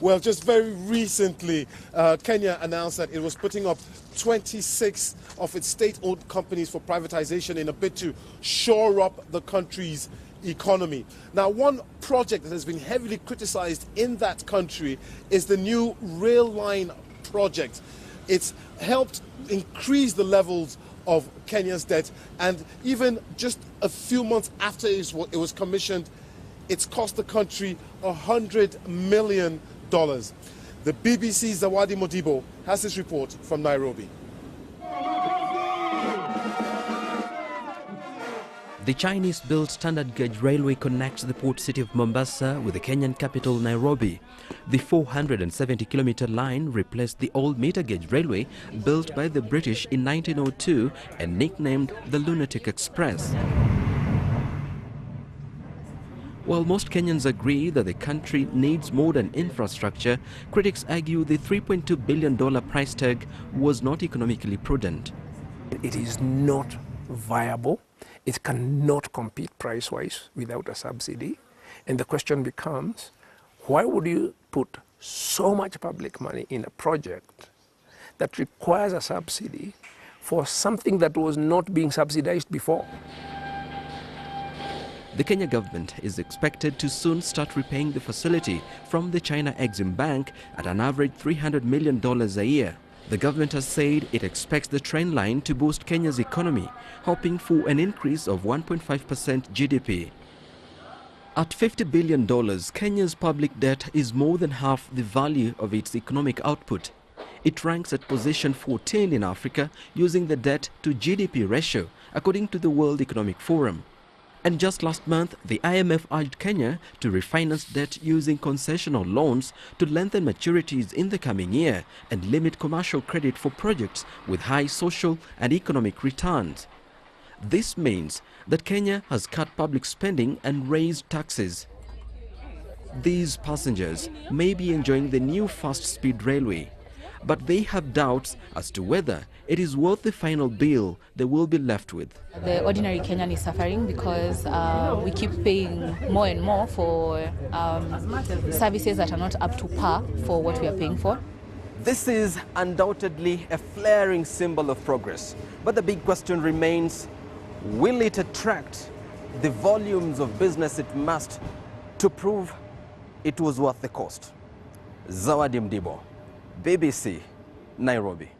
Well, just very recently, Kenya announced that it was putting up 26 of its state-owned companies for privatization in a bid to shore up the country's economy. Now, one project that has been heavily criticized in that country is the new rail line project. It's helped increase the levels of Kenya's debt, and even just a few months after it was commissioned, it's cost the country $100 million. The BBC's Zawadi Modibo has this report from Nairobi. The Chinese-built standard gauge railway connects the port city of Mombasa with the Kenyan capital Nairobi. The 470-kilometer line replaced the old meter gauge railway built by the British in 1902 and nicknamed the Lunatic Express. While most Kenyans agree that the country needs modern infrastructure, critics argue the $3.2 billion price tag was not economically prudent. It is not viable. It cannot compete price-wise without a subsidy. And the question becomes, why would you put so much public money in a project that requires a subsidy for something that was not being subsidized before? The Kenya government is expected to soon start repaying the facility from the China Exim Bank at an average $300 million a year. The government has said it expects the train line to boost Kenya's economy, hoping for an increase of 1.5% GDP. At $50 billion, Kenya's public debt is more than half the value of its economic output. It ranks at position 14 in Africa using the debt to GDP ratio, according to the World Economic Forum. And just last month, the IMF urged Kenya to refinance debt using concessional loans to lengthen maturities in the coming year and limit commercial credit for projects with high social and economic returns. This means that Kenya has cut public spending and raised taxes. These passengers may be enjoying the new fast-speed railway, but they have doubts as to whether it is worth the final bill they will be left with. The ordinary Kenyan is suffering because we keep paying more and more for services that are not up to par for what we are paying for. This is undoubtedly a flaring symbol of progress, but the big question remains, will it attract the volumes of business it must to prove it was worth the cost? Zawadi Modibo, BBC, Nairobi.